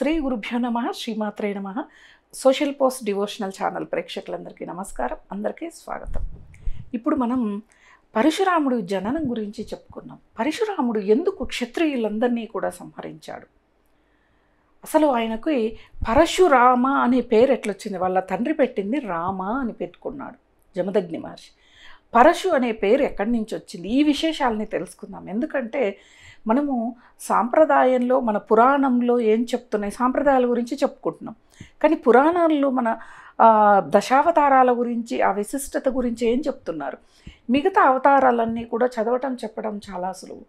శ్రీ గురుభ్యో నమః శ్రీమాత్రే నమః సోషల్ పోస్ట్ డివోషనల్ ఛానల్ ప్రేక్షకులందరికీ నమస్కారం, అందరికీ స్వాగతం. ఇప్పుడు మనం పరశురాముడు జననం గురించి చెప్పుకున్నాం. పరశురాముడు ఎందుకు క్షత్రియులందరినీ కూడా సంహరించాడు? అసలు ఆయనకి పరశురామ అనే పేరు ఎట్లొచ్చింది? వాళ్ళ తండ్రి పెట్టింది రామ అని పెట్టుకున్నాడు జమదగ్ని మహర్షి. పరశు అనే పేరు ఎక్కడి నుంచి వచ్చింది? ఈ విశేషాలని తెలుసుకుందాం. ఎందుకంటే మనము సాంప్రదాయంలో మన పురాణంలో ఏం చెప్తున్నాయి, సాంప్రదాయాల గురించి చెప్పుకుంటున్నాం, కానీ పురాణాల్లో మన దశావతారాల గురించి, ఆ విశిష్టత గురించి ఏం చెప్తున్నారు? మిగతా అవతారాలన్నీ కూడా చదవటం చెప్పడం చాలా సులువు.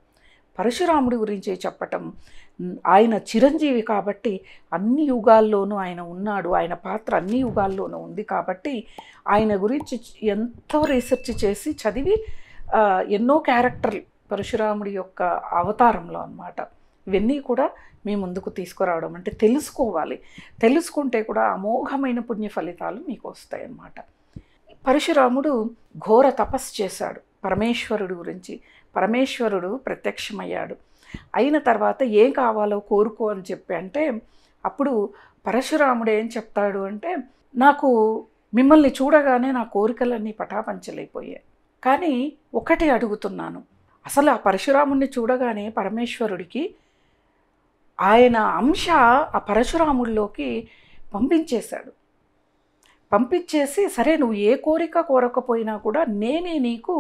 పరశురాముడి గురించి చెప్పటం, ఆయన చిరంజీవి కాబట్టి అన్ని యుగాల్లోనూ ఆయన ఉన్నాడు, ఆయన పాత్ర అన్ని యుగాల్లోనూ ఉంది కాబట్టి ఆయన గురించి ఎంతో రీసెర్చ్ చేసి చదివి ఎన్నో క్యారెక్టర్లు పరశురాముడి యొక్క అవతారంలో అన్నమాట ఇవన్నీ కూడా మీ ముందుకు తీసుకురావడం, అంటే తెలుసుకోవాలి. తెలుసుకుంటే కూడా అమోఘమైన పుణ్య ఫలితాలు మీకు వస్తాయి అన్నమాట. పరశురాముడు ఘోర తపస్సు చేశాడు పరమేశ్వరుడు గురించి. పరమేశ్వరుడు ప్రత్యక్షమయ్యాడు. అయిన తర్వాత ఏం కావాలో కోరుకో అని చెప్పి అంటే, అప్పుడు పరశురాముడు ఏం చెప్తాడు అంటే, నాకు మిమ్మల్ని చూడగానే నా కోరికలన్నీ పటాపంచలైపోయాయి, కానీ ఒకటి అడుగుతున్నాను. అసలు ఆ పరశురాముడిని చూడగానే పరమేశ్వరుడికి ఆయన అంశ ఆ పరశురాముడిలోకి పంపించేశాడు. పంపించేసి, సరే నువ్వు ఏ కోరిక కోరకపోయినా కూడా నేనే నీకు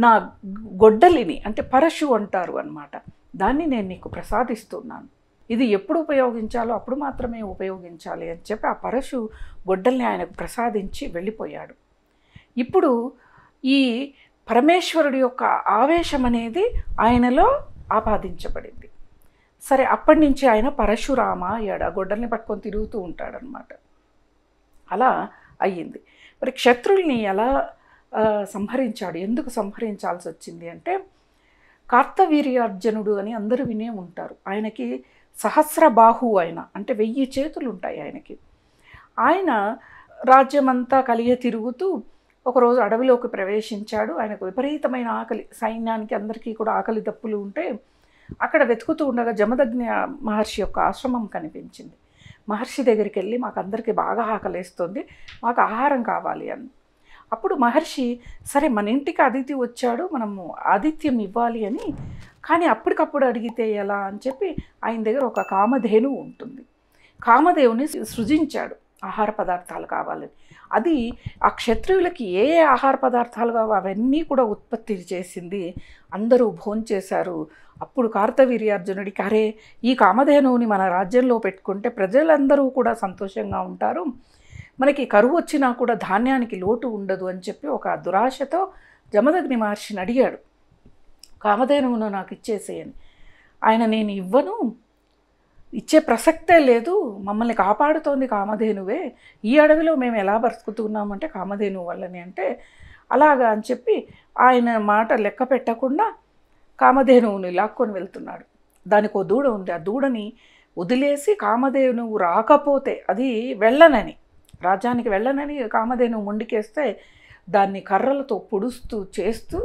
నా గొడ్డలిని, అంటే పరశు అంటారు అన్నమాట, దాన్ని నేను నీకు ప్రసాదిస్తున్నాను. ఇది ఎప్పుడు ఉపయోగించాలో అప్పుడు మాత్రమే ఉపయోగించాలి అని చెప్పి ఆ పరశు గొడ్డల్ని ఆయనకు ప్రసాదించి వెళ్ళిపోయాడు. ఇప్పుడు ఈ పరమేశ్వరుడి యొక్క ఆవేశం అనేది ఆయనలో ఆపాదించబడింది. సరే, అప్పటి నుంచి ఆయన పరశురామ అయ్యాడు. ఆ గొడ్డల్ని పట్టుకొని తిరుగుతూ ఉంటాడనమాట. అలా అయ్యింది. మరి క్షత్రుల్ని ఎలా సంహరించాడు? ఎందుకు సంహరించాల్సి వచ్చింది అంటే, కార్తవీర్యార్జునుడు అని అందరూ వినే ఉంటారు. ఆయనకి సహస్రబాహు, ఆయన అంటే 1000 చేతులు ఉంటాయి ఆయనకి. ఆయన రాజ్యమంతా కలిగే తిరుగుతూ ఒకరోజు అడవిలోకి ప్రవేశించాడు. ఆయనకు విపరీతమైన ఆకలి, సైన్యానికి అందరికీ కూడా ఆకలి దప్పులు ఉంటే అక్కడ వెతుకుతూ ఉండగా జమదగ్ని మహర్షి యొక్క ఆశ్రమం కనిపించింది. మహర్షి దగ్గరికి వెళ్ళి, మాకు అందరికీ బాగా ఆకలేస్తుంది, మాకు ఆహారం కావాలి అని. అప్పుడు మహర్షి, సరే మన ఇంటికి అతిథి వచ్చాడు, మనము ఆతిథ్యం ఇవ్వాలి అని, కానీ అప్పటికప్పుడు అడిగితే ఎలా అని చెప్పి ఆయన దగ్గర ఒక కామధేను ఉంటుంది. కామధేవుని సృజించాడు ఆహార పదార్థాలు కావాలని. అది ఆ క్షత్రియులకి ఏ ఏ ఆహార పదార్థాలు కావో అవన్నీ కూడా ఉత్పత్తి చేసింది. అందరూ భోంచేశారు. అప్పుడు కార్తవీర్యార్జునుడికి, అరే ఈ కామధేనువుని మన రాజ్యంలో పెట్టుకుంటే ప్రజలందరూ కూడా సంతోషంగా ఉంటారు, మనకి కరువు వచ్చినా కూడా ధాన్యానికి లోటు ఉండదు అని చెప్పి ఒక దురాశతో జమదగ్ని మహర్షిని అడిగాడు, కామధేనువును నాకు ఇచ్చేసేయని. ఆయన, నేను ఇవ్వను, ఇచ్చే ప్రసక్తే లేదు, మమ్మల్ని కాపాడుతోంది కామధేనువే, ఈ అడవిలో మేము ఎలా బ్రతుకుతున్నామంటే కామధేనువు వల్లని. అంటే అలాగా అని చెప్పి ఆయన మాట లెక్క పెట్టకుండా కామధేనువుని లాక్కొని వెళ్తున్నాడు. దానికి ఓ దూడ ఉంది, ఆ దూడని వదిలేసి కామధేనువు రాకపోతే, అది వెళ్ళనని, రాజ్యానికి వెళ్ళనని కామధేనువు ముండికేస్తే దాన్ని కర్రలతో పొడుస్తూ చేస్తూ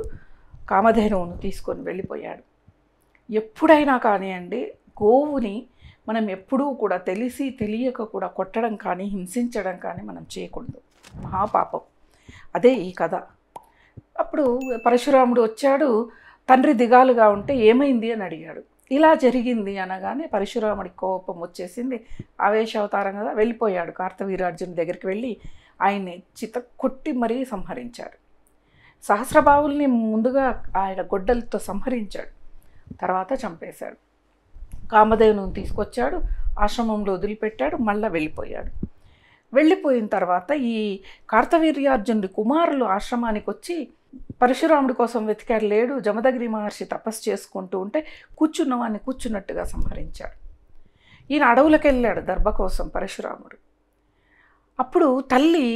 కామధేనువును తీసుకొని వెళ్ళిపోయాడు. ఎప్పుడైనా కానివ్వండి, గోవుని మనం ఎప్పుడూ కూడా తెలిసి తెలియక కూడా కొట్టడం కానీ హింసించడం కానీ మనం చేయకూడదు, మహాపాపం. అదే ఈ కథ. అప్పుడు పరశురాముడు వచ్చాడు, తండ్రి దిగాలుగా ఉంటే ఏమైంది అని అడిగాడు. ఇలా జరిగింది అనగానే పరశురాముడికి కోపం వచ్చేసింది, ఆవేశావతారం కదా, వెళ్ళిపోయాడు. కార్తవీర్యార్జునుడి దగ్గరికి వెళ్ళి ఆయన్ని చితక్కొట్టి మరీ సంహరించాడు. సహస్రబాహుల్ని ముందుగా ఆయన గొడ్డలతో సంహరించాడు, తర్వాత చంపేశాడు. కామధేనువును తీసుకొచ్చాడు, ఆశ్రమంలో వదిలిపెట్టాడు, మళ్ళీ వెళ్ళిపోయాడు. వెళ్ళిపోయిన తర్వాత ఈ కార్తవీర్యార్జునుడి కుమారులు ఆశ్రమానికి వచ్చి పరశురాముడి కోసం వెతికాడు, లేడు. జమదగ్ని మహర్షి తపస్సు చేసుకుంటూ ఉంటే కూర్చున్నవాడిని కూర్చున్నట్టుగా సంహరించాడు. ఈయన అడవులకు వెళ్ళాడు దర్భ కోసం పరశురాముడు. అప్పుడు తల్లి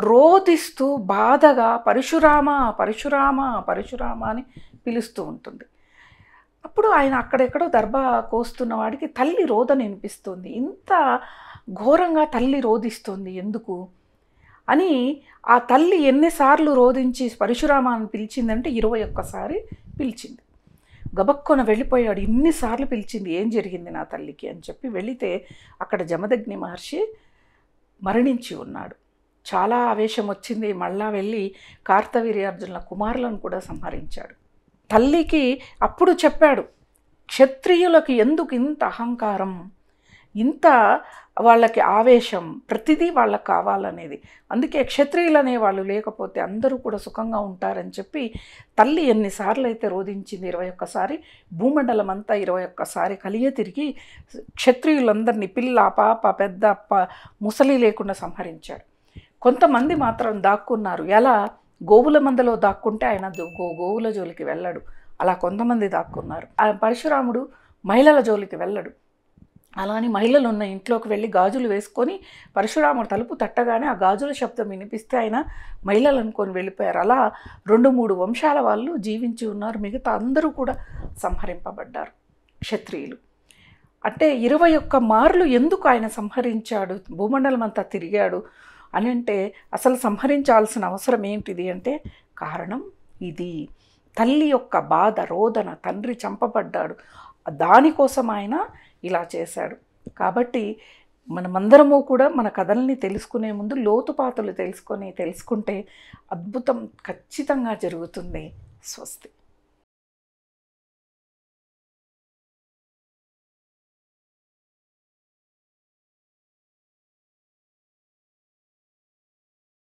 రోదిస్తూ బాధగా పరశురామ పరశురామ పరశురామ అని పిలుస్తూ ఉంటుంది. అప్పుడు ఆయన అక్కడెక్కడో దర్భ కోస్తున్న వాడికి తల్లి రోదన వినిపిస్తుంది. ఇంత ఘోరంగా తల్లి రోదిస్తుంది ఎందుకు అని ఆ తల్లి ఎన్నిసార్లు రోదించి పరశురామ అని పిలిచిందంటే 21 సారి పిలిచింది. గబక్కున వెళ్ళిపోయాడు. ఇన్నిసార్లు పిలిచింది, ఏం జరిగింది నా తల్లికి అని చెప్పి వెళితే అక్కడ జమదగ్ని మహర్షి మరణించి ఉన్నాడు. చాలా ఆవేశం వచ్చింది. మళ్ళా వెళ్ళి కార్తవీర్యార్జునుల కుమారులను కూడా సంహరించాడు. తల్లికి అప్పుడు చెప్పాడు, క్షత్రియులకి ఎందుకు ఇంత అహంకారం, ఇంత వాళ్ళకి ఆవేశం, ప్రతిదీ వాళ్ళకి కావాలనేది. అందుకే క్షత్రియులు అనేవాళ్ళు లేకపోతే అందరూ కూడా సుఖంగా ఉంటారని చెప్పి తల్లి ఎన్నిసార్లు అయితే రోధించింది, 21 భూమండలం అంతా 21 కలియ తిరిగి క్షత్రియులందరినీ పిల్ల పాప పెద్ద ముసలి లేకుండా సంహరించాడు. కొంతమంది మాత్రం దాక్కున్నారు. ఎలా? గోవుల మందలో దాక్కుంటే ఆయన గోవుల జోలికి వెళ్ళడు. అలా కొంతమంది దాక్కున్నారు. పరశురాముడు మహిళల జోలికి వెళ్ళడు. అలాని మహిళలు ఉన్న ఇంట్లోకి వెళ్ళి గాజులు వేసుకొని పరశురాముడు తలుపు తట్టగానే ఆ గాజుల శబ్దం వినిపిస్తే ఆయన మహిళలు అనుకొని వెళ్ళిపోయారు. అలా 2-3 వంశాల వాళ్ళు జీవించి ఉన్నారు. మిగతా అందరూ కూడా సంహరింపబడ్డారు క్షత్రియులు. అంటే 21 మార్లు ఎందుకు ఆయన సంహరించాడు, భూమండలం అంతా తిరిగాడు అని అంటే అసలు సంహరించాల్సిన అవసరం ఏంటిది అంటే కారణం ఇది. తల్లి యొక్క బాధ, రోదన, తండ్రి చంపబడ్డాడు, దానికోసం ఆయన ఇలా చేశాడు. కాబట్టి మనమందరము కూడా మన కథల్ని తెలుసుకునే ముందు లోతుపాతులు తెలుసుకుంటే అద్భుతం ఖచ్చితంగా జరుగుతుంది. స్వస్తి.